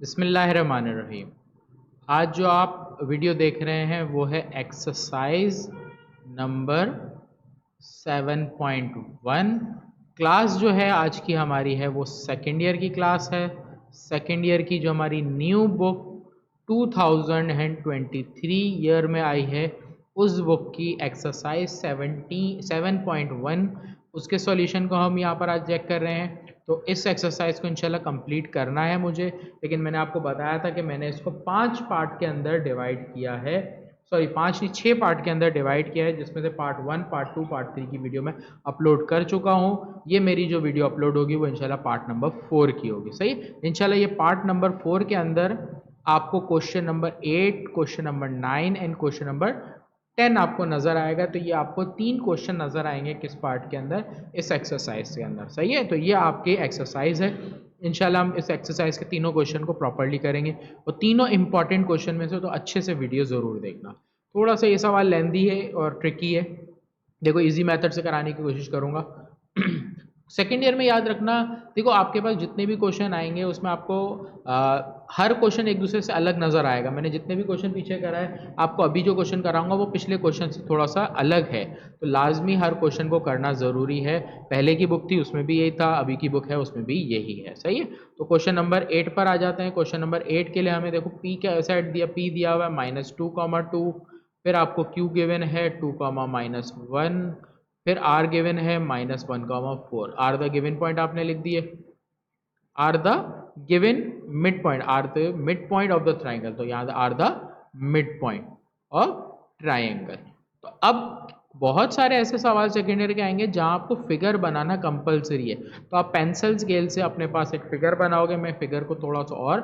बिस्मिल्लाहिर्रहमानिर्रहीम। आज जो आप वीडियो देख रहे हैं वो है एक्सरसाइज नंबर 7.1। क्लास जो है आज की हमारी है वो सेकेंड ईयर की क्लास है। सेकेंड ईयर की जो हमारी न्यू बुक 2023 ईयर में आई है उस बुक की एक्सरसाइज 7.1 उसके सॉल्यूशन को हम यहाँ पर आज चेक कर रहे हैं। तो इस एक्सरसाइज को इंशाल्लाह कंप्लीट करना है मुझे, लेकिन मैंने आपको बताया था कि मैंने इसको 5 पार्ट के अंदर डिवाइड किया है, सॉरी 5 नहीं 6 पार्ट के अंदर डिवाइड किया है, जिसमें से पार्ट 1, पार्ट 2, पार्ट 3 की वीडियो मैं अपलोड कर चुका हूँ। ये मेरी जो वीडियो अपलोड होगी वो इंशाल्लाह पार्ट नंबर 4 की होगी। सही, इंशाल्लाह ये पार्ट नंबर 4 के अंदर आपको question number 8, question number 9 and question number 10 आपको नजर आएगा। तो ये आपको 3 क्वेश्चन नजर आएंगे किस पार्ट के अंदर, इस एक्सरसाइज के अंदर। सही है, तो ये आपकी एक्सरसाइज है। इंशाल्लाह हम इस एक्सरसाइज के तीनों क्वेश्चन को प्रॉपर्ली करेंगे और तीनों इंपॉर्टेंट क्वेश्चन में से तो अच्छे से वीडियो जरूर देखना। थोड़ा सा ये सवाल लेंदी है और ट्रिकी है, देखो इजी मेथड से कराने की कोशिश करूंगा। सेकेंड ईयर में याद रखना, देखो आपके पास जितने भी क्वेश्चन आएंगे उसमें आपको हर क्वेश्चन एक दूसरे से अलग नजर आएगा। मैंने जितने भी क्वेश्चन पीछे करा है, आपको अभी जो क्वेश्चन कराऊंगा वो पिछले क्वेश्चन से थोड़ा सा अलग है, तो लाजमी हर क्वेश्चन को करना ज़रूरी है। पहले की बुक थी उसमें भी यही था, अभी की बुक है उसमें भी यही है। सही है, तो क्वेश्चन नंबर 8 पर आ जाते हैं। क्वेश्चन नंबर 8 के लिए हमें देखो पी क्या सेट दिया, पी दिया हुआ है -2, फिर आपको क्यू गिवन है 2, -1, फिर आर गिवन है -1, आर द गिवन पॉइंट आपने लिख दिए, are the given mid point, are the mid point of the triangle, तो यहाँ are the mid point of triangle. तो अब बहुत सारे ऐसे सवाल सेकेंड ईयर के आएंगे जहां आपको फिगर बनाना कंपलसरी है, तो आप पेंसिल स्केल से अपने पास एक फिगर बनाओगे। मैं फिगर को थोड़ा सा और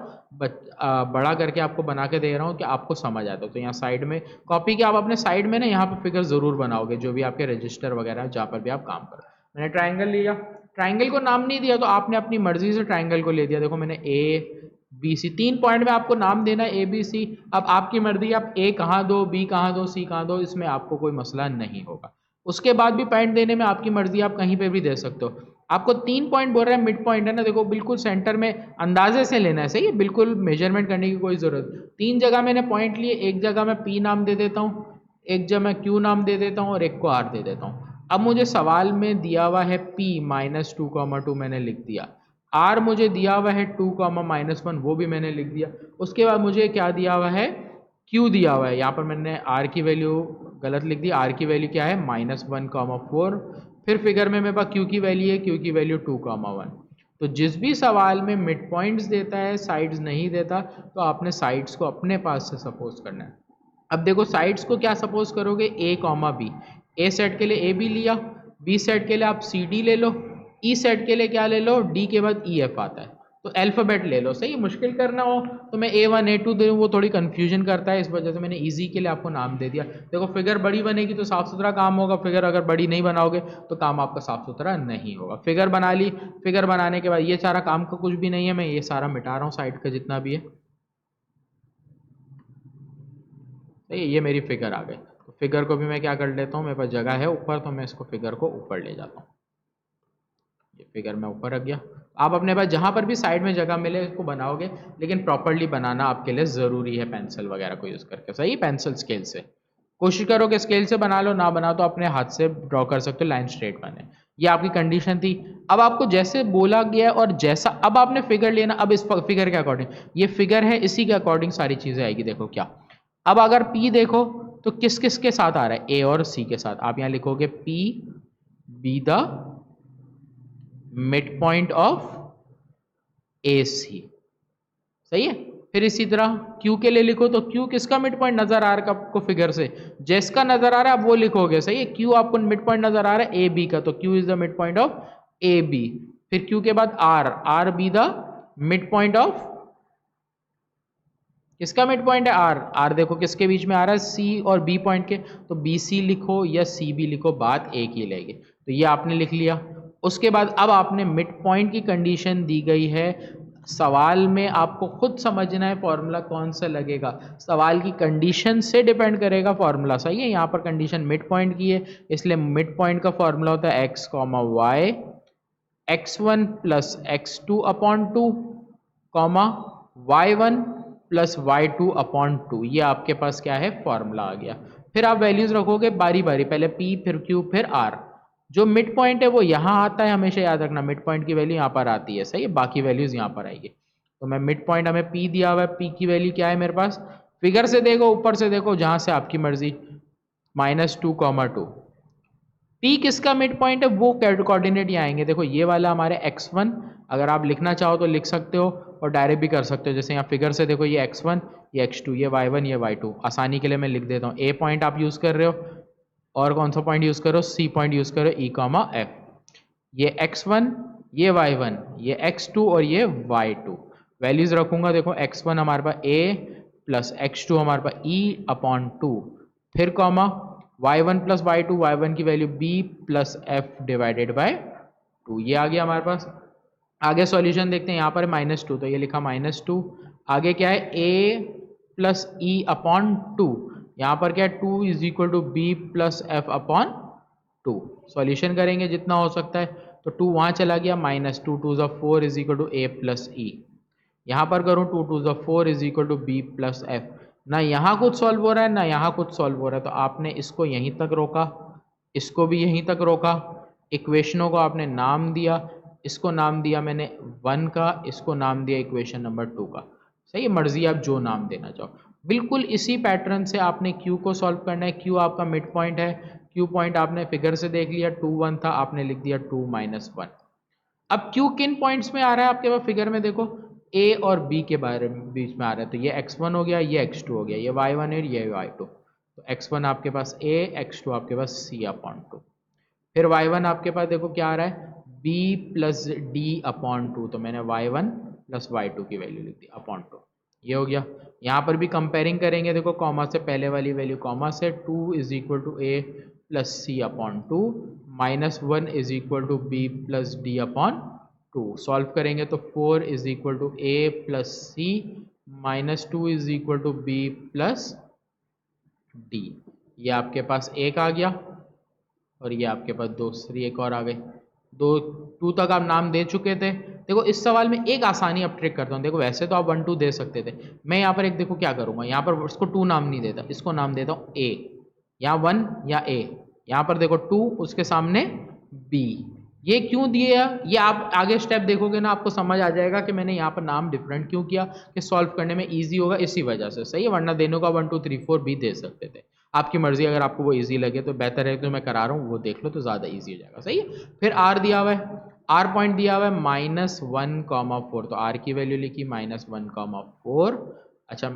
बड़ा करके आपको बना के दे रहा हूँ कि आपको समझ आता है। तो यहाँ साइड में कॉपी के आप अपने साइड में ना यहाँ पर फिगर जरूर बनाओगे, जो भी आपके रजिस्टर वगैरह जहाँ पर भी आप काम करो। मैंने ट्राइंगल लिया, ट्राइंगल को नाम नहीं दिया तो आपने अपनी मर्जी से ट्राइंगल को ले दिया। देखो मैंने ए बी सी 3 पॉइंट में आपको नाम देना है ए बी सी। अब आपकी मर्जी, आप ए कहाँ दो, बी कहाँ दो, सी कहाँ दो, इसमें आपको कोई मसला नहीं होगा। उसके बाद भी पॉइंट देने में आपकी मर्जी, आप कहीं पे भी दे सकते हो। आपको 3 पॉइंट बोल रहा है, मिड पॉइंट है ना, देखो बिल्कुल सेंटर में अंदाजे से लेना है। सही है, बिल्कुल मेजरमेंट करने की कोई जरूरत। 3 जगह मैंने पॉइंट लिए, एक जगह मैं पी नाम दे देता हूँ, एक जगह मैं क्यू नाम दे देता हूँ और एक को आर दे देता हूँ। अब मुझे सवाल में दिया हुआ है P -2, मैंने लिख दिया। R मुझे दिया हुआ है 2, -1, वो भी मैंने लिख दिया। उसके बाद मुझे क्या दिया हुआ है, Q दिया हुआ है। यहाँ पर मैंने R की वैल्यू गलत लिख दी, R की वैल्यू क्या है -1, 4। फिर फिगर में मेरे पास Q की वैल्यू है, Q की वैल्यू 2, 1। तो जिस भी सवाल में मिड पॉइंट्स देता है, साइड्स नहीं देता, तो आपने साइड्स को अपने पास से सपोज करना है। अब देखो साइड्स को क्या सपोज करोगे, A, B। ए सेट के लिए ए बी लिया, बी सेट के लिए आप सी डी ले लो, ई सेट के लिए क्या ले लो, डी के बाद ई एफ आता है, तो अल्फाबेट ले लो। सही, मुश्किल करना हो तो मैं A1 A2 दे, वो थोड़ी कंफ्यूजन करता है, इस वजह से मैंने इजी के लिए आपको नाम दे दिया। देखो फिगर बड़ी बनेगी तो साफ सुथरा काम होगा, फिगर अगर बड़ी नहीं बनाओगे तो काम आपका साफ सुथरा नहीं होगा। फिगर बना ली, फिगर बनाने के बाद ये सारा काम का कुछ भी नहीं है, मैं ये सारा मिटा रहा हूँ साइड का जितना भी है। ये मेरी फिगर आ गई, तो फिगर को भी मैं क्या कर लेता हूँ, मेरे पास जगह है ऊपर, तो मैं इसको फिगर को ऊपर ले जाता हूँ। ये फिगर मैं ऊपर रख गया। आप अपने पास जहाँ पर भी साइड में जगह मिले इसको बनाओगे, लेकिन प्रॉपरली बनाना आपके लिए ज़रूरी है पेंसिल वगैरह को यूज़ करके। सही, पेंसिल स्केल से कोशिश करो कि स्केल से बना लो, ना बनाओ तो अपने हाथ से ड्रॉ कर सकते हो, लाइन स्ट्रेट बने। ये आपकी कंडीशन थी। अब आपको जैसे बोला गया और जैसा अब आपने फिगर लेना, अब इस फिगर के अकॉर्डिंग, ये फिगर है इसी के अकॉर्डिंग सारी चीज़ें आएगी। देखो क्या, अब अगर P देखो तो किस किस के साथ आ रहा है, A और C के साथ। आप यहाँ लिखोगे P be the mid point of AC। सही है, फिर इसी तरह Q के लिए लिखो तो Q किसका मिड पॉइंट नजर आ रहा है आपको फिगर से, जिसका नजर आ रहा है आप वो लिखोगे। सही है, Q आपको मिड पॉइंट नजर आ रहा है AB का, तो Q is the mid point of AB। फिर Q के बाद R be the mid point of, किसका मिड पॉइंट है R देखो किसके बीच में आ रहा है, C और B पॉइंट के, तो BC लिखो या CB लिखो, बात एक ही रहेगी। तो ये आपने लिख लिया। उसके बाद अब आपने मिड पॉइंट की कंडीशन दी गई है, सवाल में आपको खुद समझना है फॉर्मूला कौन सा लगेगा, सवाल की कंडीशन से डिपेंड करेगा फॉर्मूला। सही है, यहाँ पर कंडीशन मिड पॉइंट की है, इसलिए मिड पॉइंट का फॉर्मूला होता है x, y x1 + x2/2, y1 plus y2 upon 2, ये आपके पास क्या है फॉर्मूला आ गया। फिर आप वैल्यूज रखोगे बारी बारी, पहले p फिर q फिर r। जो मिड पॉइंट है वो यहाँ आता है, हमेशा याद रखना मिड पॉइंट की वैल्यू यहाँ पर आती है, सही है, बाकी वैल्यूज यहाँ पर आएगी। तो मैं मिड पॉइंट, हमें p दिया हुआ है, p की वैल्यू क्या है मेरे पास, फिगर से देखो ऊपर से देखो जहाँ से आपकी मर्जी, -2, 2। पी किसका मिड पॉइंट है वो कोऑर्डिनेट ही आएंगे, देखो ये वाला हमारे x1, अगर आप लिखना चाहो तो लिख सकते हो और डायरेक्ट भी कर सकते हो, जैसे यहाँ फिगर से देखो ये x1 ये x2 ये y1 ये y2, आसानी के लिए मैं लिख देता हूँ। ए पॉइंट आप यूज़ कर रहे हो और कौन सा पॉइंट यूज़ करो, सी पॉइंट यूज़ करो, ई कॉमा एफ। ये x1 ये y1 ये x2 और ये y2, वैल्यूज रखूंगा, देखो x1 हमारे पास a प्लस x2 हमारे पास e अपॉन 2, फिर comma y1 plus y2, y1 की value b plus f divided by 2, ये आ गया हमारे पास। आगे सॉल्यूशन देखते हैं, यहाँ पर -2 तो ये लिखा -2, आगे क्या है a प्लस e अपॉन 2, यहाँ पर क्या है 2 is equal to b plus f upon 2। Solution करेंगे जितना हो सकता है, तो 2 वहाँ चला गया, -2 2 ज़ा 4 is equal to a plus e। यहाँ पर करूँ 2 2 ज़ा 4 is equal to b plus f। ना यहाँ कुछ सॉल्व हो रहा है ना यहाँ कुछ सॉल्व हो रहा है, तो आपने इसको यहीं तक रोका, इसको भी यहीं तक रोका, इक्वेशनों को आपने नाम दिया, इसको नाम दिया मैंने 1 का, इसको नाम दिया इक्वेशन नंबर 2 का, सही, मर्जी आप जो नाम देना चाहो। बिल्कुल इसी पैटर्न से आपने Q को सॉल्व करना है। Q आपका मिड पॉइंट है, Q पॉइंट आपने फिगर से देख लिया 2 1 था, आपने लिख दिया 2 -1। अब Q किन पॉइंट्स में आ रहा है आपके पास, फिगर में देखो A और B के बारे में बीच में आ रहा है, तो ये x1 हो गया, ये x2 हो गया, ये y1 है, ये y2, तो x1 आपके पास A, x2 आपके पास C अपॉन 2, फिर y1 आपके पास देखो क्या आ रहा है b प्लस d अपॉन 2, तो मैंने y1 प्लस y2 की वैल्यू लिख दी अपॉन 2, ये हो गया। यहाँ पर भी कंपेयरिंग करेंगे, देखो कॉमा से पहले वाली वैल्यू कॉमा से, 2 is equal to a plus c upon 2, -1 is equal to b plus d upon 2, solve करेंगे तो 4 is equal to a plus c, -2 is equal to b plus d, ये आपके पास एक आ गया और ये आपके पास दूसरी एक और आ गई। 2 तक आप नाम दे चुके थे। देखो इस सवाल में एक आसानी अब ट्रिक करता हूँ, देखो वैसे तो आप 1 2 दे सकते थे, मैं यहाँ पर एक देखो क्या करूँगा, यहाँ पर इसको 2 नाम नहीं देता, इसको नाम देता हूँ a, या 1 या a, यहाँ पर देखो 2 उसके सामने b, ये क्यों दिए है, ये आप आगे स्टेप देखोगे ना आपको समझ आ जाएगा कि मैंने यहाँ पर नाम डिफरेंट क्यों किया, कि सॉल्व करने में ईजी होगा इसी वजह से, सही है, वरना देने का 1 2 3 4 भी दे सकते थे, आपकी मर्जी, अगर आपको वो इजी लगे तो बेहतर है, तो मैं करा रहा हूँ वो देख लो तो ज़्यादा इजी हो जाएगा, सही है। फिर आर दिया हुआ है, आर पॉइंट दिया हुआ है -1, 4, तो आर की वैल्यू लिखी -1, 4। अच्छा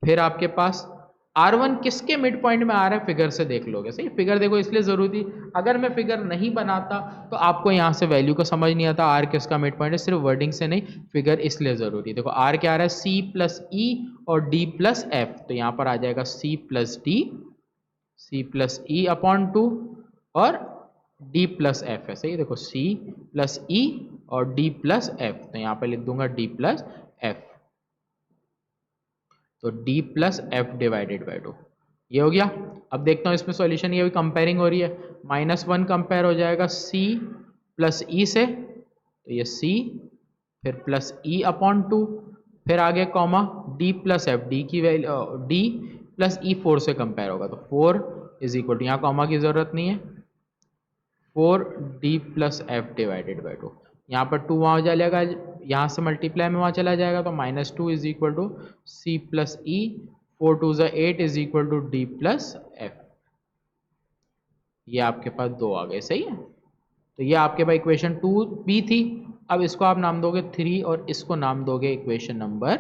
फिर आपके पास R1 किसके मिड पॉइंट में आ रहा है, फिगर से देख लोगे, सही, फिगर देखो इसलिए जरूरी, अगर मैं फिगर नहीं बनाता तो आपको यहाँ से वैल्यू को समझ नहीं आता R किसका मिड पॉइंट है, सिर्फ वर्डिंग से नहीं, फिगर इसलिए जरूरी। देखो R क्या आ रहा है, C प्लस E और D प्लस F, तो यहाँ पर आ जाएगा C plus D, C plus E upon 2 और D प्लस F है, सही, देखो C प्लस E और D प्लस F, तो यहाँ पर लिख दूंगा D प्लस F, तो d plus F divided by 2, ये हो गया। अब देखता हूँ इसमें सॉल्यूशन, ये भी कंपेयरिंग हो रही है, -1 कंपेयर हो जाएगा c प्लस ई से, तो ये c फिर प्लस ई अपॉन 2, फिर आगे comma d plus F, D की वैल्यू d प्लस ई 4 से कंपेयर होगा, तो 4 इज इक्वल टू, यहाँ कॉमा की जरूरत नहीं है, 4d plus F divided by 2, यहाँ पर 2 वहाँ हो जाएगा, यहाँ से मल्टीप्लाई में वहाँ चला जाएगा, तो -2 is equal to C plus E, 4 2 ज़ा 8 is equal to D plus F, ये आपके पास 2 आ गए, सही है। तो ये आपके पास इक्वेशन 2b थी, अब इसको आप नाम दोगे 3 और इसको नाम दोगे इक्वेशन नंबर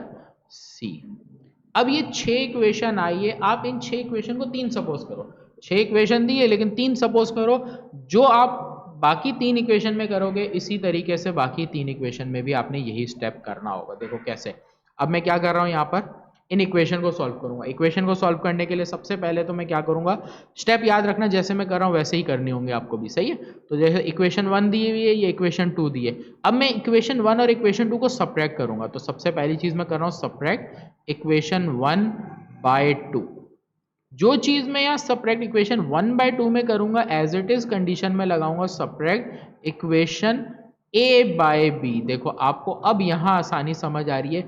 c। अब ये 6 इक्वेशन आई है, आप इन 6 इक्वेशन को 3 सपोज करो, 6 इक्वेशन दी है लेकिन 3 सपोज करो, जो आप बाकी 3 इक्वेशन में करोगे इसी तरीके से बाकी 3 इक्वेशन में भी आपने यही स्टेप करना होगा। देखो कैसे, अब मैं क्या कर रहा हूँ, यहाँ पर इन इक्वेशन को सॉल्व करूंगा। इक्वेशन को सॉल्व करने के लिए सबसे पहले तो मैं क्या करूंगा, स्टेप याद रखना, जैसे मैं कर रहा हूँ वैसे ही करनी होंगे आपको भी, सही है। तो जैसे इक्वेशन 1 दी हुई है, ये इक्वेशन 2 दी है, अब मैं इक्वेशन 1 और इक्वेशन 2 को सब्ट्रैक्ट करूंगा, तो सबसे पहली चीज मैं कर रहा हूँ सब्ट्रैक्ट इक्वेशन 1 बाय 2। जो चीज मैं यहाँ सब्ट्रैक्ट इक्वेशन 1 बाय 2 में करूंगा, एज इट इज कंडीशन में लगाऊंगा सब्ट्रैक्ट इक्वेशन ए बाय बी, देखो आपको अब यहाँ आसानी समझ आ रही है,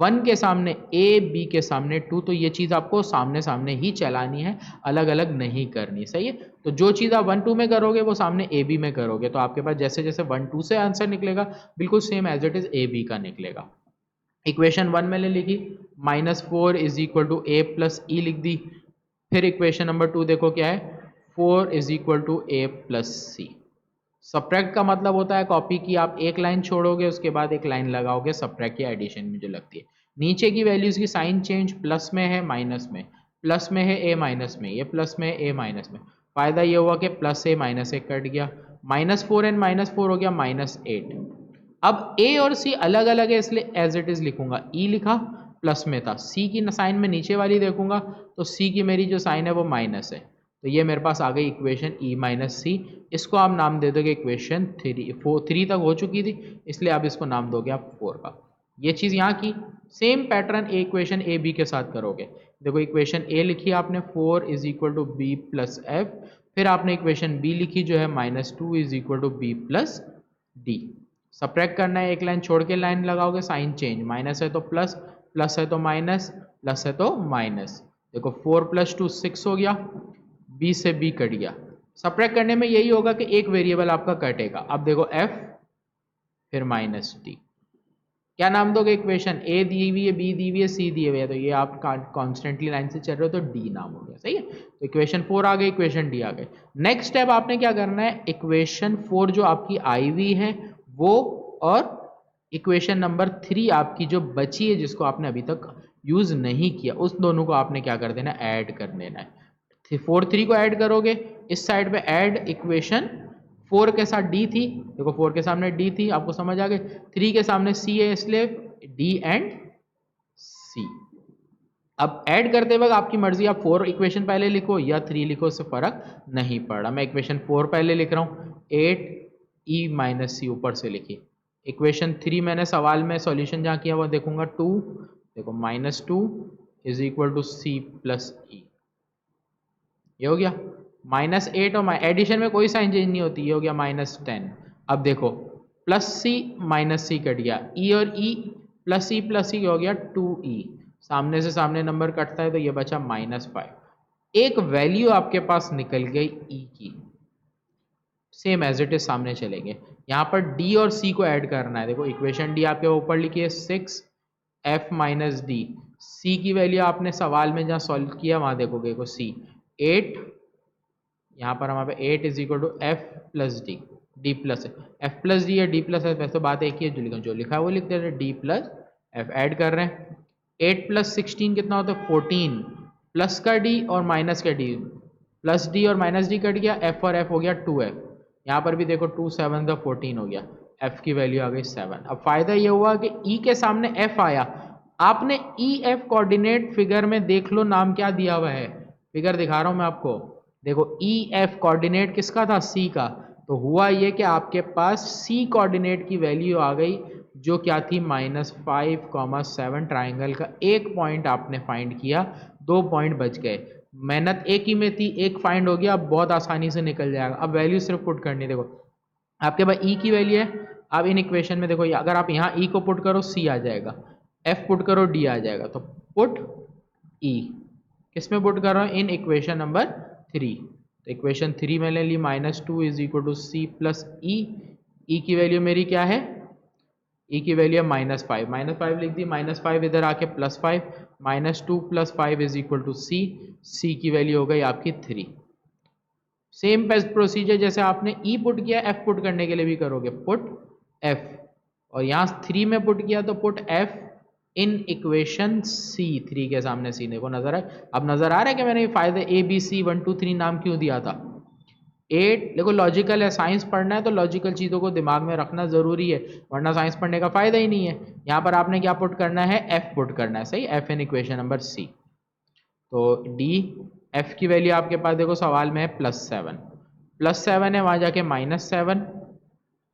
1 के सामने ए, बी के सामने 2, तो ये चीज़ आपको सामने सामने ही चलानी है, अलग अलग नहीं करनी, सही है। तो जो चीज़ आप 1 2 में करोगे वो सामने ए बी में करोगे, तो आपके पास जैसे जैसे 1 2 से आंसर निकलेगा बिल्कुल same as it is A B का निकलेगा। इक्वेशन 1 मैंने लिखी, -4 is equal to A plus E लिख दी। फिर इक्वेशन नंबर 2 देखो क्या है, 4 is equal to A plus C. Subtract का मतलब होता है कॉपी की, आप एक लाइन छोड़ोगे उसके बाद एक लाइन लगाओगे, सब्ट्रैक्ट या एडिशन में जो लगती है। नीचे की वैल्यूज की साइन चेंज, प्लस में है माइनस में, प्लस में है ए माइनस में, ये प्लस में है ए माइनस में। फायदा ये हुआ कि प्लस ए माइनस ए कट गया, -4 एंड -4 हो गया -8। अब ए और सी अलग अलग है इसलिए एज इट इज लिखूंगा, ई लिखा प्लस में था, सी की साइन में नीचे वाली देखूंगा तो सी की मेरी जो साइन है वो माइनस है, तो ये मेरे पास आ गई इक्वेशन ई माइनस सी। इसको आप नाम दे दोगे इक्वेशन 3 तक हो चुकी थी इसलिए आप इसको नाम दोगे आप 4 का। ये चीज़ यहाँ की same pattern a equation A B के साथ करोगे। देखो इक्वेशन ए लिखी आपने 4 is equal to B plus F, फिर आपने इक्वेशन बी लिखी जो है -2 is equal to B plus D. Subtract करना है, एक लाइन छोड़ के लाइन लगाओगे, साइन चेंज, माइनस है तो प्लस, प्लस है तो माइनस, प्लस है तो माइनस। देखो 4 + 2 6 हो गया, बी से बी कट गया। सब्ट्रैक्ट करने में यही होगा कि एक वेरिएबल आपका कटेगा। अब देखो एफ फिर -डी, क्या नाम दोगे इक्वेशन, ए दी हुई है, बी दी हुई है, सी दी हुई है, तो ये आप कॉन्स्टेंटली लाइन से चल रहे हो तो डी नाम हो गया, सही है। तो इक्वेशन 4 आ गई, इक्वेशन डी आ गई। नेक्स्ट स्टेप आपने क्या करना है, इक्वेशन 4 जो आपकी आई हुई है वो, और इक्वेशन नंबर 3 आपकी जो बची है जिसको आपने अभी तक यूज नहीं किया, उस दोनों को आपने क्या कर देना, ऐड कर देना है। 4 3 को ऐड करोगे, इस साइड पे ऐड इक्वेशन 4 के साथ डी थी, देखो 4 के सामने डी थी, आपको समझ आ गई, 3 के सामने सी है इसलिए डी एंड सी। अब ऐड करते वक्त आपकी मर्जी, आप 4 इक्वेशन पहले लिखो या 3 लिखो, उससे फर्क नहीं पड़ रहा। मैं इक्वेशन 4 पहले लिख रहा हूँ, 8 ई माइनस सी ऊपर से लिखी। इक्वेशन 3 मैंने सवाल में सॉल्यूशन जहाँ किया वो देखूंगा 2, देखो -2 is equal to C plus E, ये हो गया। -8 और एडिशन में कोई साइन चेंज नहीं होती, ये हो गया -10। अब देखो प्लस सी माइनस सी कट गया, ई और ई प्लस ई हो गया 2e, सामने से सामने नंबर कटता है तो ये बचा -5। एक वैल्यू आपके पास निकल गई ई की, सेम एज इट इज सामने चलेंगे। यहाँ पर डी और सी को ऐड करना है, देखो इक्वेशन डी आपके ऊपर लिखी है 6 f माइनस डी, सी की वैल्यू आपने सवाल में जहाँ सॉल्व किया वहाँ देखोगे को सी 8, यहाँ पर हमारे 8 is equal to F plus D, D plus F plus D या डी प्लस एफ, वैसे बात एक ही है, जो लिखा है वो लिख दे रहे, डी प्लस एफ ऐड कर रहे हैं। 8 + 16 कितना होता है 14, प्लस का डी और माइनस का डी, प्लस डी और माइनस डी कट गया, एफ और एफ हो गया 2f, यहाँ पर भी देखो 2 7 14 हो गया, f की वैल्यू आ गई 7। अब फायदा ये हुआ कि e के सामने f आया, आपने ई एफ कोऑर्डिनेट फिगर में देख लो नाम क्या दिया हुआ है, फिगर दिखा रहा हूं मैं आपको, देखो ई एफ कोऑर्डिनेट किसका था, c का, तो हुआ ये कि आपके पास c कोऑर्डिनेट की वैल्यू आ गई जो क्या थी -5, 7, ट्राइंगल का एक पॉइंट आपने फाइंड किया, 2 पॉइंट बच गए, मेहनत एक ही में थी, एक फाइंड हो गया, अब बहुत आसानी से निकल जाएगा। अब वैल्यू सिर्फ पुट करनी, देखो आपके पास ई की वैल्यू है, अब इन इक्वेशन में देखो अगर आप यहाँ ई को पुट करो सी आ जाएगा, एफ पुट करो डी आ जाएगा, तो पुट ई किस में पुट कर रहा हूँ, इन इक्वेशन नंबर 3। तो इक्वेशन 3 मैंने ली -2 is equal to C plus E, E की वैल्यू मेरी क्या है, ई की वैल्यू है -5 लिख दी, -5 इधर आके +5, -2 + 5 इज इक्वल टू सी, सी की वैल्यू हो गई आपकी 3। सेम प्रोसीजर जैसे आपने ई पुट किया, एफ पुट करने के लिए भी करोगे, पुट एफ, और यहाँ 3 में पुट किया तो put F in equation C, 3 के सामने सी, देखो नजर है, अब नजर आ रहा है कि मैंने फायदे ए बी सी 1 2 3 नाम क्यों दिया था। 8 देखो लॉजिकल है, साइंस पढ़ना है तो लॉजिकल चीज़ों को दिमाग में रखना ज़रूरी है, वरना साइंस पढ़ने का फ़ायदा ही नहीं है। यहाँ पर आपने क्या पुट करना है, एफ पुट करना है, सही, F in equation number C. तो डी एफ की वैल्यू आपके पास देखो सवाल में है +7 है, वहाँ जाके -7,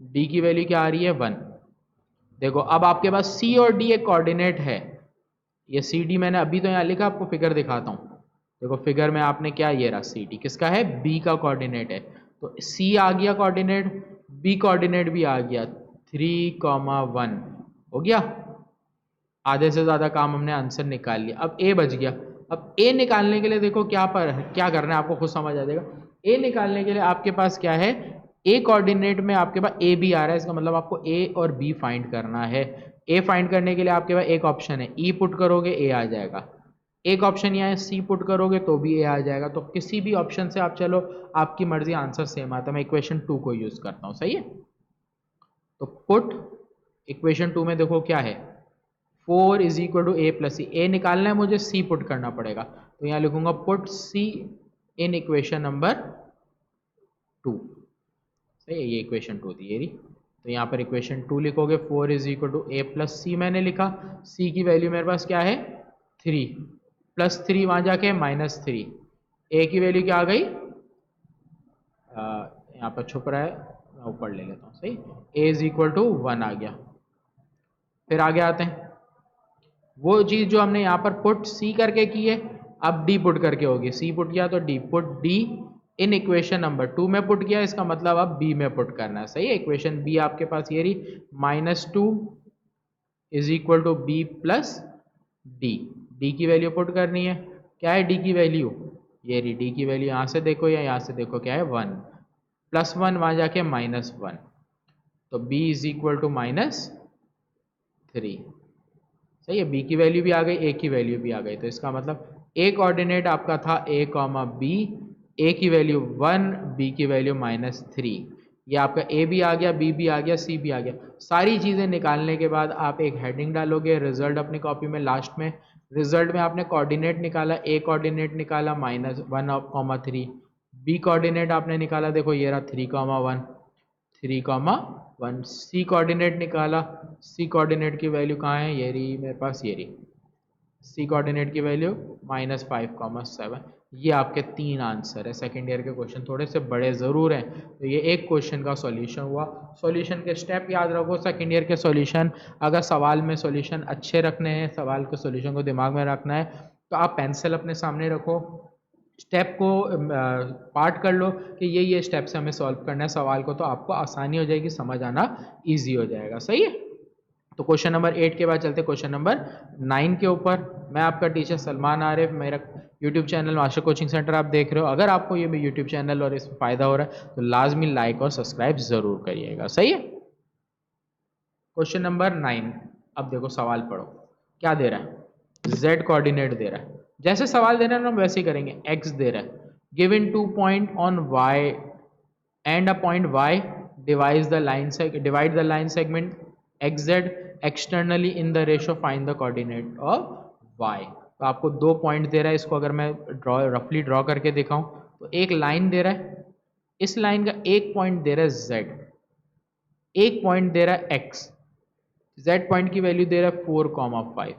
डी की वैल्यू क्या आ रही है 1। देखो अब आपके पास सी और डी एक कोऑर्डिनेट है, ये सी डी मैंने अभी तो यहाँ लिखा, आपको फिगर दिखाता हूँ, देखो फिगर में आपने क्या, ये रहा सी डी किसका है, बी का कोऑर्डिनेट है, तो सी आ गया कोऑर्डिनेट, बी कोऑर्डिनेट भी आ गया, 3,1 हो गया। आधे से ज़्यादा काम हमने आंसर निकाल लिया। अब ए बच गया। अब ए निकालने के लिए देखो क्या करना है, आपको खुद समझ आ जाएगा। ए निकालने के लिए आपके पास क्या है, ए कोऑर्डिनेट में आपके पास ए बी आ रहा है, इसका मतलब आपको ए और बी फाइंड करना है। ए फाइंड करने के लिए आपके पास एक ऑप्शन है, ई पुट करोगे ए आ जाएगा, एक ऑप्शन यहाँ है सी पुट करोगे तो भी ए आ जाएगा। तो किसी भी ऑप्शन से आप चलो, आपकी मर्जी, आंसर सेम आता है। मैं इक्वेशन 2 को यूज करता हूँ, सही है। तो पुट इक्वेशन 2 में देखो क्या है, 4 is equal to A plus C. A निकालना है मुझे, सी पुट करना पड़ेगा, तो यहाँ लिखूंगा put C in equation number 2। सही है, ये इक्वेशन 2 थी ये रही। तो यहाँ पर इक्वेशन 2 लिखोगे, 4 is equal to A plus C मैंने लिखा। सी की वैल्यू मेरे पास क्या है 3, प्लस 3 वहाँ जाके -3। ए की वैल्यू क्या आ गई, यहाँ पर छुप रहा है, मैं ऊपर ले लेता हूँ, सही। ए इज इक्वल टू 1 आ गया। फिर आगे आते हैं, वो चीज़ जो हमने यहाँ पर पुट सी करके की है, अब डी पुट करके होगी। सी पुट किया तो डी, पुट डी इन इक्वेशन नंबर 2 में पुट किया, इसका मतलब अब बी में पुट करना है, सही है। इक्वेशन बी आपके पास ये रही, -2 is equal to B plus D. D की वैल्यू पुट करनी है, क्या है डी की वैल्यू, ये रही। डी की वैल्यू यहाँ से देखो या यहाँ से देखो, क्या है 1, +1 वहाँ जाके -1, तो b इज इक्वल टू -3। सही है, बी की वैल्यू भी आ गई, ए की वैल्यू भी आ गई। तो इसका मतलब ए कोऑर्डिनेट आपका था a, बी, ए की वैल्यू 1, बी की वैल्यू -3। ये आपका ए भी आ गया, बी भी आ गया, सी भी आ गया। सारी चीज़ें निकालने के बाद आप एक हेडिंग डालोगे, रिजल्ट अपनी कॉपी में लास्ट में। रिजल्ट में आपने कोऑर्डिनेट निकाला, ए कोऑर्डिनेट निकाला -1,3, बी कोऑर्डिनेट आपने निकाला, देखो ये रहा 3,1, 3,1। सी कोऑर्डिनेट निकाला, सी कोऑर्डिनेट की वैल्यू कहाँ है, ये रही मेरे पास, ये रही। सी कोऑर्डिनेट की वैल्यू -5,7। ये आपके 3 आंसर है। सेकेंड ईयर के क्वेश्चन थोड़े से बड़े ज़रूर हैं, तो ये एक क्वेश्चन का सॉल्यूशन हुआ। सॉल्यूशन के स्टेप याद रखो। सेकेंड ईयर के सॉल्यूशन, अगर सवाल में सॉल्यूशन अच्छे रखने हैं, सवाल के सॉल्यूशन को दिमाग में रखना है, तो आप पेंसिल अपने सामने रखो, स्टेप को पार्ट कर लो कि ये स्टेप से हमें सॉल्व करना है सवाल को, तो आपको आसानी हो जाएगी, समझ आना ईजी हो जाएगा, सही है। तो क्वेश्चन नंबर 8 के बाद चलते क्वेश्चन नंबर 9 के ऊपर। मैं आपका टीचर सलमान आरिफ, मेरा YouTube channel master coaching centre आप देख रहे हो। अगर आपको ये यूट्यूब चैनल और इसमें फ़ायदा हो रहा है तो लाजमी लाइक और सब्सक्राइब ज़रूर करिएगा, सही है। क्वेश्चन नंबर 9, अब देखो सवाल पढ़ो, क्या दे रहा है, z कोऑर्डिनेट दे रहा है। जैसे सवाल दे रहा है ना, हम वैसे ही करेंगे। x दे रहा है, given 2 point on y and a point y, divide the line segment xz externally in the ratio, find the coordinate of y। तो आपको 2 पॉइंट दे रहा है, इसको अगर मैं रफली ड्रॉ करके दिखाऊं तो एक लाइन दे रहा है, इस लाइन का एक पॉइंट दे रहा है z, एक पॉइंट दे रहा है x, z पॉइंट की वैल्यू दे रहा है 4,5,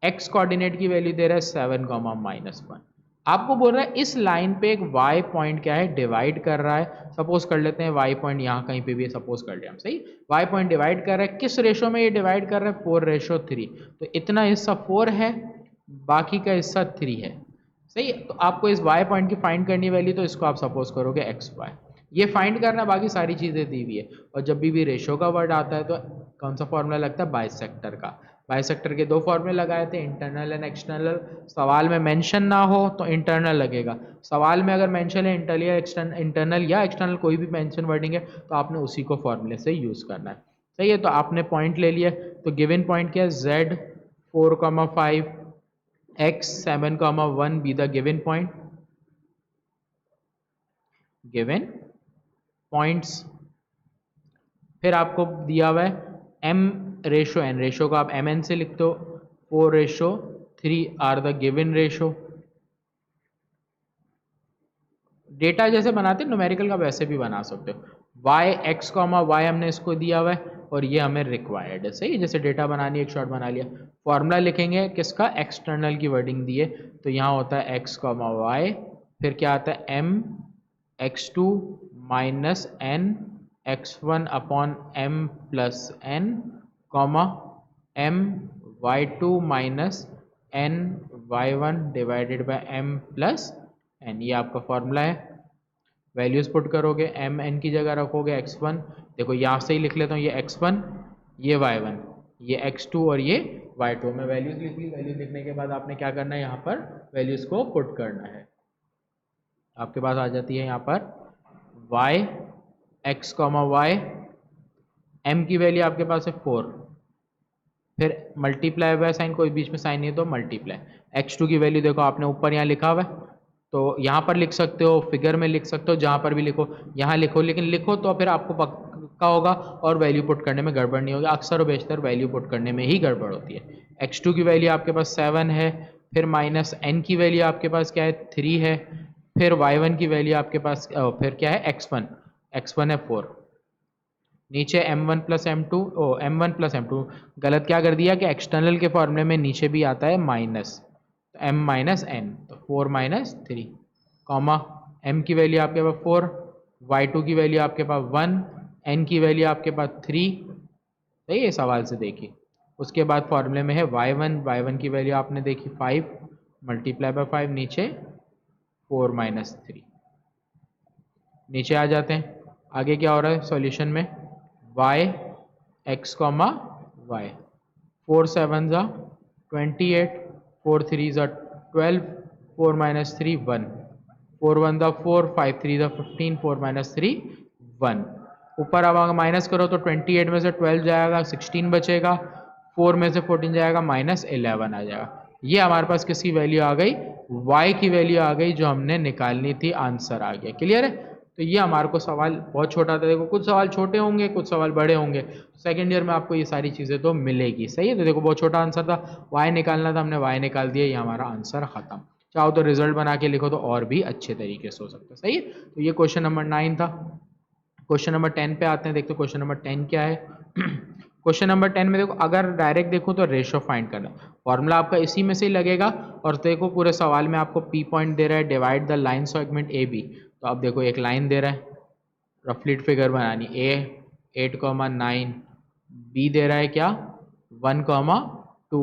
x कोऑर्डिनेट की वैल्यू दे रहा है 7,-1। आपको बोल रहा है इस लाइन पे एक y पॉइंट क्या है, डिवाइड कर रहा है। सपोज कर लेते हैं y पॉइंट यहाँ कहीं पे भी सपोज कर लिया हम, सही। y पॉइंट डिवाइड कर रहा है, किस रेशो में ये डिवाइड कर रहा है, 4:3। तो इतना हिस्सा 4 है, बाकी का हिस्सा 3 है, सही। तो आपको इस y पॉइंट की फाइंड करनी वैल्यू, तो इसको आप सपोज करोगे xy, ये फाइंड करना, बाकी सारी चीज़ें दी हुई है। और जब भी रेशो का वर्ड आता है तो कौन सा फॉर्मूला लगता है, बाइसेक्टर का। बाइसेक्टर के 2 फॉर्मूले लगाए थे, इंटरनल एंड एक्सटर्नल। सवाल में मेंशन ना हो तो इंटरनल लगेगा, सवाल में अगर मेंशन है इंटरनल या एक्सटर्नल, कोई भी मेंशन वर्डिंग है, तो आपने उसी को फॉर्मूले से यूज़ करना है, सही है। तो आपने पॉइंट ले लिया, तो गिवन पॉइंट क्या है, z 4,5, x 7,1 B the given point, given points. फिर आपको दिया हुआ है m रेशो n, रेशो को आप mn से लिखते हो, 4:3 are the given ratio. Data जैसे बनाते हैं न्यूमेरिकल का, वैसे भी बना सकते हो। y x, y हमने इसको दिया हुआ है और ये हमें रिक्वायर्ड है, सही। जैसे डेटा बनानी है, एक शॉर्ट बना लिया। फॉर्मूला लिखेंगे किसका, एक्सटर्नल की वर्डिंग दी है, तो यहाँ होता है x, y, फिर क्या आता है m x2 minus n x1 upon m plus n, comma m y2 minus n y1 divided by m plus n। ये आपका फॉर्मूला है। वैल्यूज़ पुट करोगे, एम एन की जगह रखोगे x1, देखो यहाँ से ही लिख लेता हूँ, ये x1, ये y1, ये x2 और ये y2। मैं वैल्यूज़ लिख ली, वैल्यूज़ लिखने के बाद आपने क्या करना है, यहाँ पर वैल्यूज़ को पुट करना है। आपके पास आ जाती है यहाँ पर y x, y, m की वैल्यू आपके पास है 4, फिर मल्टीप्लाई बाय साइन, कोई बीच में साइन नहीं है तो मल्टीप्लाई। x2 की वैल्यू देखो आपने ऊपर यहाँ लिखा हुआ है, तो यहाँ पर लिख सकते हो, फिगर में लिख सकते हो, जहाँ पर भी लिखो यहाँ लिखो, लेकिन लिखो तो फिर आपको पक्का होगा और वैल्यू पुट करने में गड़बड़ नहीं होगी। अक्सर और बेशतर वैल्यू पुट करने में ही गड़बड़ होती है। x2 की वैल्यू आपके पास 7 है, फिर माइनस n की वैल्यू आपके पास क्या है 3 है, फिर y1 की वैल्यू आपके पास फिर क्या है x1 है 4, नीचे m1 plus m2, m1 plus m2 गलत क्या कर दिया कि एक्सटर्नल के फॉर्मूले में नीचे भी आता है माइनस, तो m माइनस एन, तो 4 माइनस 3, कॉमा m की वैल्यू आपके पास 4, y2 की वैल्यू आपके पास 1, n की वैल्यू आपके पास 3। सही है, सवाल से देखिए। उसके बाद फॉर्मूले में है y1 की वैल्यू आपने देखी 5 मल्टीप्लाई बाय 5, नीचे 4 माइनस 3। नीचे आ जाते हैं, आगे क्या हो रहा है सॉल्यूशन में, y x, y, 4 7 ज़ा 28, 4 3 ज़ा 12, 4 माइनस 3 1, 4 1 ज़ा 4, 5 3 ज़ा 15, 4 माइनस 3 1। ऊपर अब अगर माइनस करो तो 28 में से 12 जाएगा, 16 बचेगा, 4 में से 14 जाएगा, माइनस 11 आ जाएगा। ये हमारे पास किसकी वैल्यू आ गई, y की वैल्यू आ गई, जो हमने निकालनी थी, आंसर आ गया। क्लियर है? तो ये हमारे को सवाल बहुत छोटा था। देखो कुछ सवाल छोटे होंगे, कुछ सवाल बड़े होंगे, सेकंड ईयर में आपको ये सारी चीज़ें तो मिलेगी। सही है, तो देखो बहुत छोटा आंसर था, y निकालना था, हमने y निकाल दिया, ये हमारा आंसर खत्म। चाहो तो रिजल्ट बना के लिखो तो और भी अच्छे तरीके से हो सकता है। सही है, तो ये क्वेश्चन नंबर 9 था। क्वेश्चन नंबर 10 पे आते हैं, देखते हैं क्वेश्चन नंबर 10 क्या है। क्वेश्चन नंबर 10 में देखो, अगर डायरेक्ट देखूं तो रेशो फाइंड करना, फॉर्मूला आपका इसी में से ही लगेगा, और देखो पूरे सवाल में आपको P पॉइंट दे रहा है, divide the line segment A B. तो अब देखो एक लाइन दे रहा है, रफलीट फिगर बनानी, ए 8,9, बी दे रहा है क्या 1,2,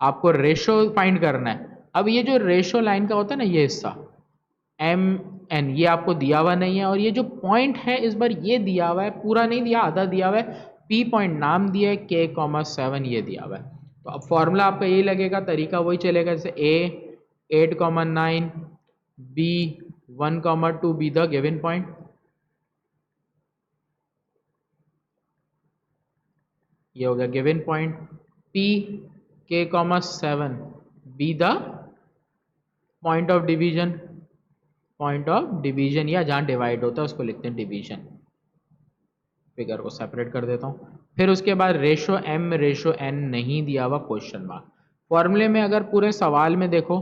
आपको रेशो फाइंड करना है। अब ये जो रेशो लाइन का होता है ना, ये हिस्सा एम एन, ये आपको दिया हुआ नहीं है, और ये जो पॉइंट है इस बार ये दिया हुआ है, पूरा नहीं दिया, आधा दिया हुआ है, पी पॉइंट नाम दिया है, k,7 ये दिया हुआ है। तो अब फॉर्मूला आपका यही लगेगा, तरीका वही चलेगा, जैसे A 8,9, B 1,2, be the given point. ये हो गया given point, P k,7, be the point of division, point of division, या जहाँ डिवाइड होता है उसको लिखते हैं डिवीजन। फिगर को सेपरेट कर देता हूँ। फिर उसके बाद रेशो एम रेशो एन नहीं दिया हुआ, क्वेश्चन मार्क। फॉर्मूले में अगर पूरे सवाल में देखो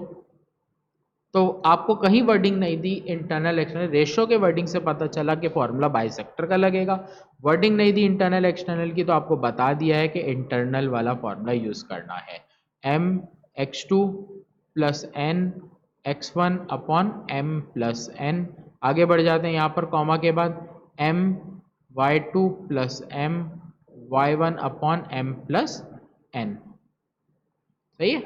तो आपको कहीं वर्डिंग नहीं दी इंटरनल एक्सटर्नल, रेशो के वर्डिंग से पता चला कि फॉर्मूला बाइसेक्टर का लगेगा। वर्डिंग नहीं दी इंटरनल एक्सटर्नल की, तो आपको बता दिया है कि इंटरनल वाला फॉर्मूला यूज करना है, M x2 plus N x1 upon M plus N. आगे बढ़ जाते हैं, यहाँ पर कॉमा के बाद M y2 plus M y1 upon M plus N. सही है,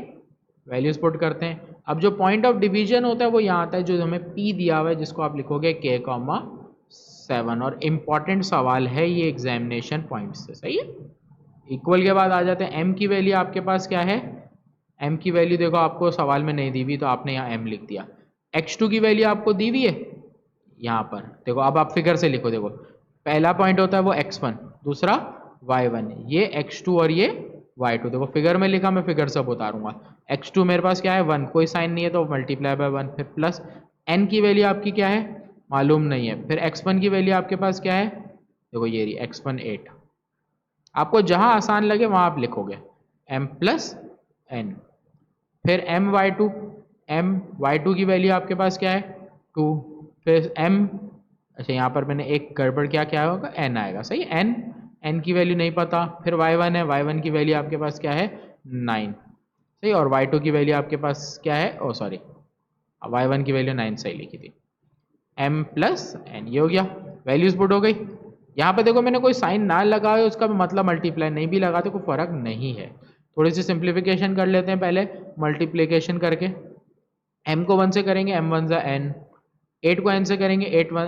वैल्यूज पुट करते हैं। अब जो पॉइंट ऑफ डिवीजन होता है वो यहाँ आता है, जो हमें P दिया हुआ है, जिसको आप लिखोगे k,7, और इम्पॉर्टेंट सवाल है ये एग्जामिनेशन पॉइंट से। सही है, इक्वल के बाद आ जाते हैं, m की वैल्यू आपके पास क्या है, m की वैल्यू देखो आपको सवाल में नहीं दी हुई, तो आपने यहाँ m लिख दिया। x2 की वैल्यू आपको दी हुई है यहाँ पर, देखो अब आप फिगर से लिखो, देखो पहला पॉइंट होता है वो x1, दूसरा y1, ये x2 और ये y2। देखो फिगर में लिखा, मैं फिगर सब उतारूंगा। x2 मेरे पास क्या है 1, कोई साइन नहीं है तो मल्टीप्लाई बाय 1, फिर प्लस n की वैल्यू आपकी क्या है मालूम नहीं है, फिर x1 की वैल्यू आपके पास क्या है, देखो ये रही x1 8। आपको जहां आसान लगे वहां आप लिखोगे m प्लस n, फिर m y2 की वैल्यू आपके पास क्या है 2, फिर m, अच्छा यहाँ पर मैंने एक गड़बड़ क्या होगा, n आएगा। सही, n की वैल्यू नहीं पता, फिर y1 है, y1 की वैल्यू आपके पास क्या है 9। सही, और y2 की वैल्यू आपके पास क्या है, ओ सॉरी y1 की वैल्यू 9 सही लिखी थी, m प्लस n, ये हो गया, वैल्यूज पुट हो गई। यहाँ पे देखो मैंने कोई साइन ना लगाए, उसका मतलब मल्टीप्लाई नहीं भी लगाते कोई फर्क नहीं है। थोड़ी सी सिंप्लीफिकेशन कर लेते हैं पहले, मल्टीप्लिकेशन करके m को 1 से करेंगे, m1 ज़ा n, 8 को n से करेंगे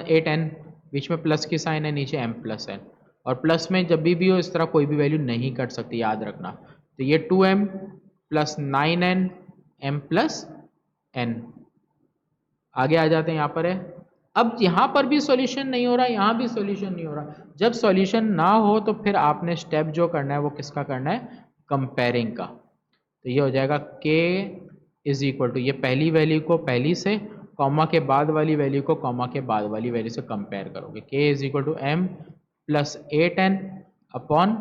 8n, बीच में प्लस की साइन है, नीचे m प्लस n, और प्लस में जब भी हो इस तरह कोई भी वैल्यू नहीं कट सकती, याद रखना। तो ये 2m plus 9n m plus n। आगे आ जाते हैं, यहाँ पर है। अब यहाँ पर भी सॉल्यूशन नहीं हो रहा, यहाँ भी सॉल्यूशन नहीं हो रहा। जब सॉल्यूशन ना हो तो फिर आपने स्टेप जो करना है वो किसका करना है, कंपेयरिंग का। तो ये हो जाएगा k इज इक्वल टू, ये पहली वैल्यू को पहली से, कॉमा के बाद वाली वैल्यू को कॉमा के बाद वाली वैल्यू से कंपेयर करोगे। k is equal to m plus 8n upon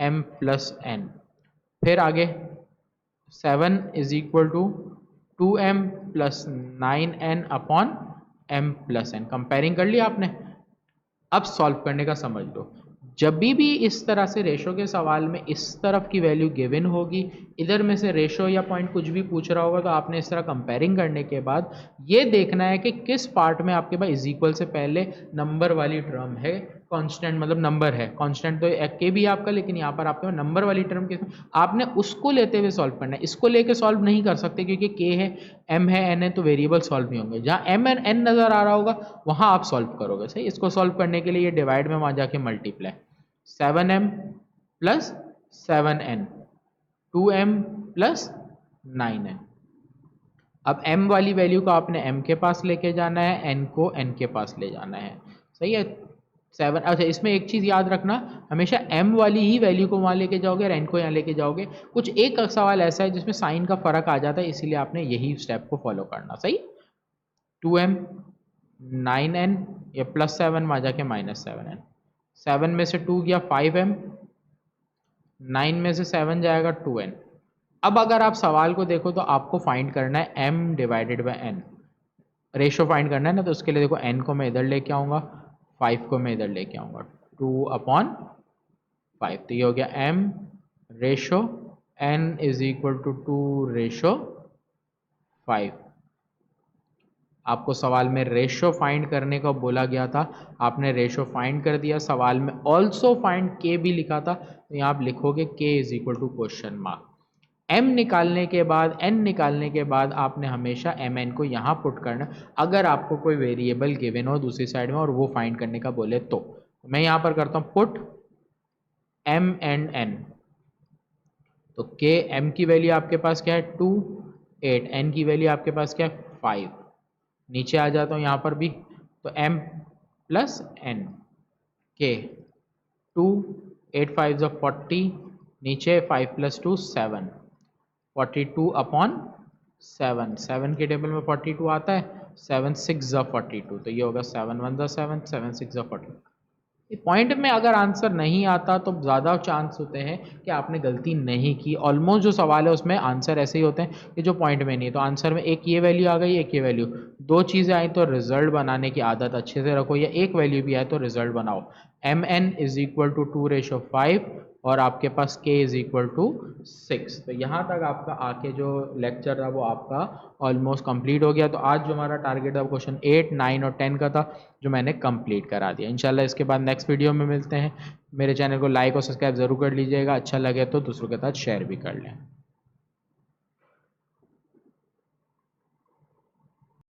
m plus n। फिर आगे 7 is equal to 2m plus 9n upon m plus n। Comparing कर लिया आपने। अब सॉल्व करने का समझ लो। जब भी इस तरह से रेशो के सवाल में इस तरफ की वैल्यू गिवन होगी, इधर में से रेशो या पॉइंट कुछ भी पूछ रहा होगा, तो आपने इस तरह कंपेयरिंग करने के बाद ये देखना है कि किस पार्ट में आपके पास इज इक्वल से पहले नंबर वाली टर्म है, कांस्टेंट मतलब नंबर है, कांस्टेंट तो के भी आपका, लेकिन यहाँ पर आपके नंबर वाली टर्म के आपने उसको लेते हुए सॉल्व करना है। इसको लेके सॉल्व नहीं कर सकते क्योंकि के है, एम है, एन है, तो वेरिएबल सॉल्व नहीं होंगे। जहाँ एम एन एन नजर आ रहा होगा वहाँ आप सॉल्व करोगे। सही, इसको सॉल्व करने के लिए ये डिवाइड में वहाँ जाके multiply, 7m plus 7n, 2m plus 9n। अब m वाली वैल्यू को आपने m के पास लेके जाना है, n को n के पास ले जाना है। सही है, 7। अच्छा, इसमें एक चीज़ याद रखना, हमेशा m वाली ही वैल्यू को वहाँ लेके जाओगे और n को यहाँ लेके जाओगे। कुछ एक सवाल ऐसा है जिसमें साइन का फ़र्क आ जाता है, इसीलिए आपने यही स्टेप को फॉलो करना। सही, 2m 9n, ये प्लस 7 वहाँ जाके माइनस 7n, 7 में से 2 गया 5m, 9 में से 7 जाएगा 2n। अब अगर आप सवाल को देखो तो आपको फाइंड करना है m divided by n, ratio find करना है ना। तो उसके लिए देखो n को मैं इधर लेके आऊँगा, 5 को मैं इधर लेके आऊँगा, 2/5। तो ये हो गया m ratio n is equal to 2 ratio 5। आपको सवाल में रेशो फाइंड करने को बोला गया था, आपने रेशो फाइंड कर दिया। सवाल में ऑल्सो फाइंड के भी लिखा था, तो यहाँ आप लिखोगे K is equal to question mark. m निकालने के बाद, n निकालने के बाद आपने हमेशा mn को यहाँ पुट करना, अगर आपको कोई वेरिएबल गिवन हो दूसरी साइड में और वो फाइंड करने का बोले तो। मैं यहाँ पर करता हूँ पुट m एंड n। तो k m की वैल्यू आपके पास क्या है 2, 8, n की वैल्यू आपके पास क्या है 5। नीचे आ जाता हूँ यहाँ पर भी, तो m प्लस n, k 2, 8 5 जो 40, नीचे 5 प्लस 2 7, 42 अपॉन 7, 7 के टेबल में 42 आता है, 7 6 ज़ा 42, तो ये होगा 7 1 ज़ा 7, 7 6 ज़ा 42। पॉइंट में अगर आंसर नहीं आता तो ज़्यादा चांस होते हैं कि आपने गलती नहीं की। ऑलमोस्ट जो सवाल है उसमें आंसर ऐसे ही होते हैं कि जो पॉइंट में नहीं है। तो आंसर में एक ये वैल्यू आ गई, एक ये वैल्यू, दो चीज़ें आई तो रिजल्ट बनाने की आदत अच्छे से रखो, या एक वैल्यू भी आए तो रिजल्ट बनाओ। mn is equal to 2 ratio 5 और आपके पास k इज इक्वल टू 6। तो यहाँ तक आपका आके जो लेक्चर था वो आपका ऑलमोस्ट कंप्लीट हो गया। तो आज जो हमारा टारगेट था क्वेश्चन 8, 9 और 10 का था, जो मैंने कंप्लीट करा दिया। इंशाल्लाह इसके बाद नेक्स्ट वीडियो में मिलते हैं। मेरे चैनल को लाइक और सब्सक्राइब ज़रूर कर लीजिएगा, अच्छा लगे तो दूसरों के साथ शेयर भी कर लें।